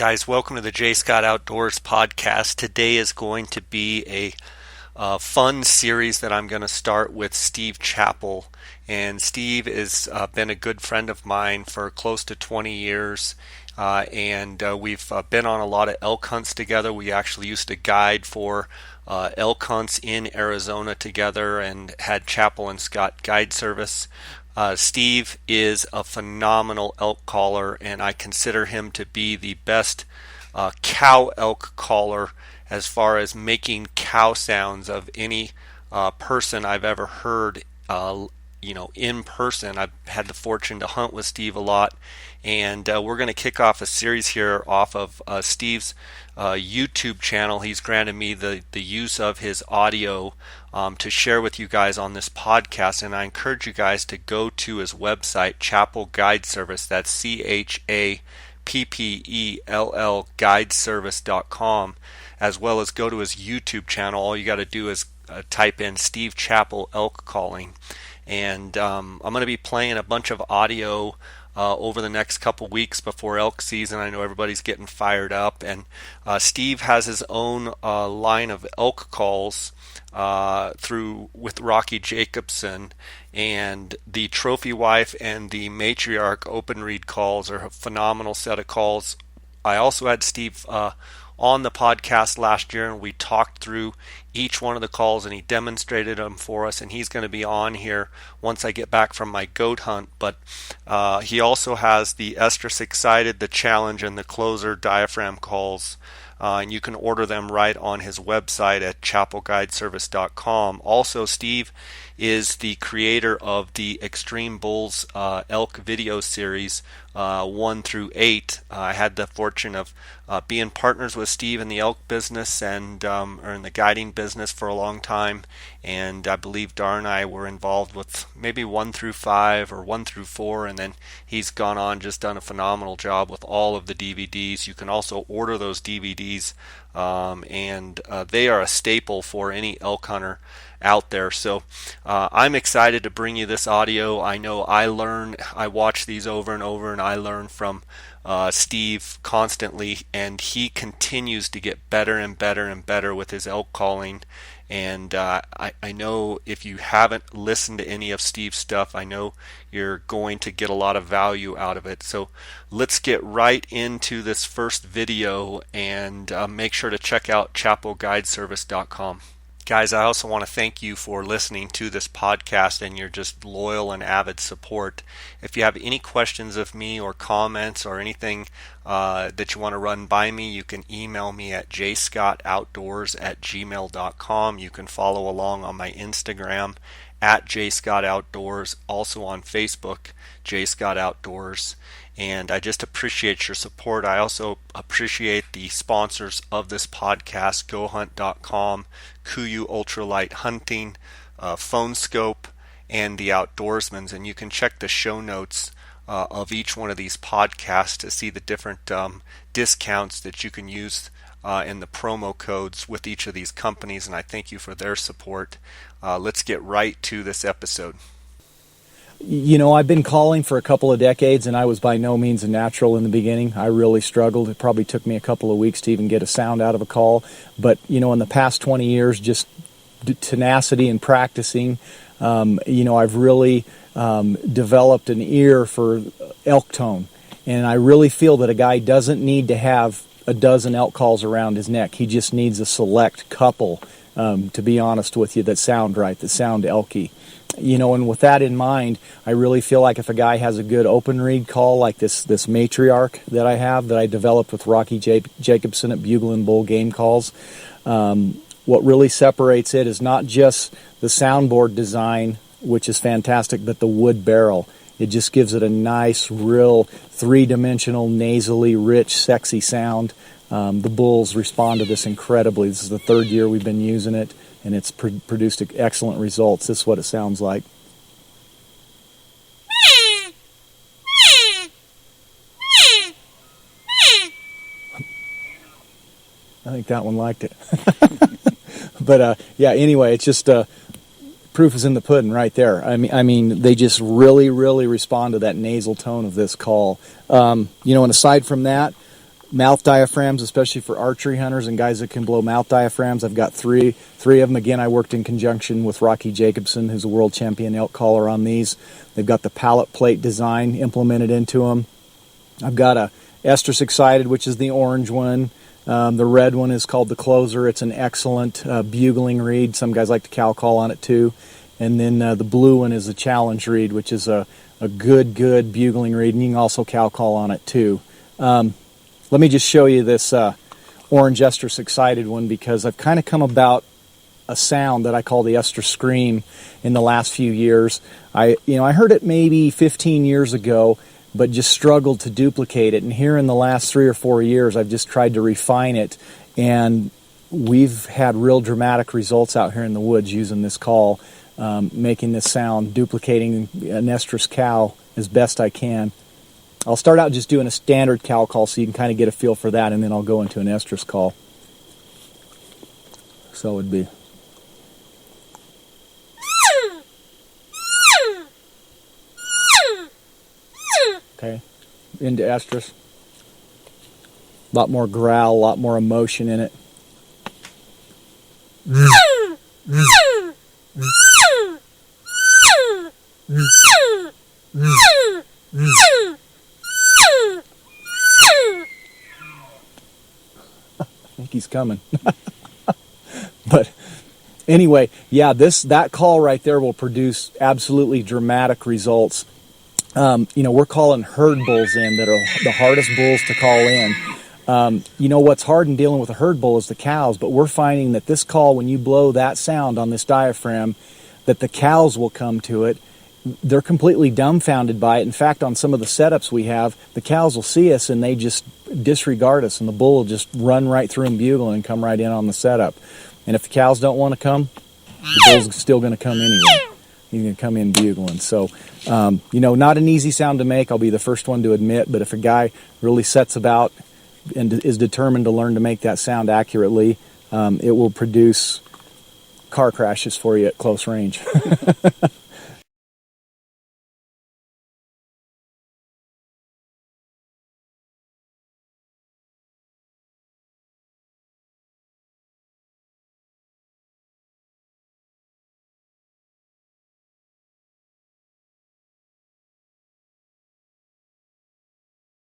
Guys, welcome to the J. Scott Outdoors podcast. Today is going to be a fun series that I'm going to start with Steve Chappell. And Steve has been a good friend of mine for close to 20 years. And we've been on a lot of elk hunts together. We actually used to guide for elk hunts in Arizona together and had Chappell and Scott guide service. Steve is a phenomenal elk caller, and I consider him to be the best cow elk caller as far as making cow sounds of any person I've ever heard. In person. I've had the fortune to hunt with Steve a lot, and we're going to kick off a series here off of Steve's YouTube channel. He's granted me the use of his audio to share with you guys on this podcast, and I encourage you guys to go to his website, Chappell Guide Service. That's CHAPPELL guideservice.com, as well as go to his YouTube channel. All you got to do is type in Steve Chappell elk calling. And I'm going to be playing a bunch of audio over the next couple weeks before elk season. I know everybody's getting fired up, and Steve has his own line of elk calls with Rocky Jacobson, and the Trophy Wife and the Matriarch open reed calls are a phenomenal set of calls. I also had Steve on the podcast last year, and we talked through each one of the calls, and he demonstrated them for us, and he's going to be on here once I get back from my goat hunt. But he also has the Estrus Excited, the Challenge, and the Closer diaphragm calls, and you can order them right on his website at chappellguideservice.com. Also, Steve is the creator of the Extreme Bulls elk video series 1 through 8. I had the fortune of being partners with Steve in the elk business and or in the guiding business for a long time, and I believe Dar and I were involved with maybe 1 through 5 or 1 through 4, and then he's gone on, just done a phenomenal job with all of the DVDs. You can also order those DVDs, and they are a staple for any elk hunter out there. So I'm excited to bring you this audio. I know I watch these over and over, and I learn from Steve constantly, and he continues to get better and better and better with his elk calling. And I know if you haven't listened to any of Steve's stuff, I know you're going to get a lot of value out of it. So let's get right into this first video, and make sure to check out chappellguideservice.com. Guys, I also want to thank you for listening to this podcast and your just loyal and avid support. If you have any questions of me or comments or anything that you want to run by me, you can email me at jscottoutdoors@gmail.com. You can follow along on my Instagram at jscottoutdoors, also on Facebook, jscottoutdoors. And I just appreciate your support. I also appreciate the sponsors of this podcast, GoHunt.com, Kuiu Ultralight Hunting, Phone Scope, and The Outdoorsmans. And you can check the show notes of each one of these podcasts to see the different discounts that you can use in the promo codes with each of these companies. And I thank you for their support. Let's get right to this episode. You know, I've been calling for a couple of decades, and I was by no means a natural in the beginning. I really struggled. It probably took me a couple of weeks to even get a sound out of a call. But, you know, in the past 20 years, just tenacity and practicing, I've really developed an ear for elk tone. And I really feel that a guy doesn't need to have a dozen elk calls around his neck. He just needs a select couple, to be honest with you, that sound right, that sound elky. You know, and with that in mind, I really feel like if a guy has a good open reed call like this Matriarch that I have, that I developed with Rocky Jacobson at Bugle and Bull Game Calls, what really separates it is not just the soundboard design, which is fantastic, but the wood barrel. It just gives it a nice, real three-dimensional, nasally, rich, sexy sound. The bulls respond to this incredibly. This is the third year we've been using it, and it's produced excellent results. This is what it sounds like. I think that one liked it. But anyway, it's just proof is in the pudding right there. I mean, they just really, really respond to that nasal tone of this call. And aside from that, Mouth diaphragms, especially for archery hunters and guys that can blow mouth diaphragms. I've got three of them. Again, I worked in conjunction with Rocky Jacobson, who's a world champion elk caller on these. They've got the pallet plate design implemented into them. I've got a estrus excited, which is the orange one. The red one is called the closer. It's an excellent bugling reed. Some guys like to cow call on it too. And then the blue one is the challenge reed, which is a good bugling reed, and you can also cow call on it too. Let me just show you this orange estrus excited one, because I've kind of come about a sound that I call the estrus scream in the last few years. I heard it maybe 15 years ago, but just struggled to duplicate it. And here in the last 3 or 4 years, I've just tried to refine it, and we've had real dramatic results out here in the woods using this call, making this sound, duplicating an estrus cow as best I can. I'll start out just doing a standard cow call so you can kind of get a feel for that, and then I'll go into an estrus call. So it would be... Okay, into estrus. A lot more growl, a lot more emotion in it. I think he's coming. But anyway, yeah, that call right there will produce absolutely dramatic results. We're calling herd bulls in that are the hardest bulls to call in. What's hard in dealing with a herd bull is the cows, but we're finding that this call, when you blow that sound on this diaphragm, that the cows will come to it. They're completely dumbfounded by it. In fact, on some of the setups we have, the cows will see us and they just disregard us, and the bull will just run right through them bugling and come right in on the setup. And if the cows don't want to come, the bull's still going to come anyway. He's going to come in bugling. So, not an easy sound to make, I'll be the first one to admit, but if a guy really sets about and is determined to learn to make that sound accurately, it will produce car crashes for you at close range.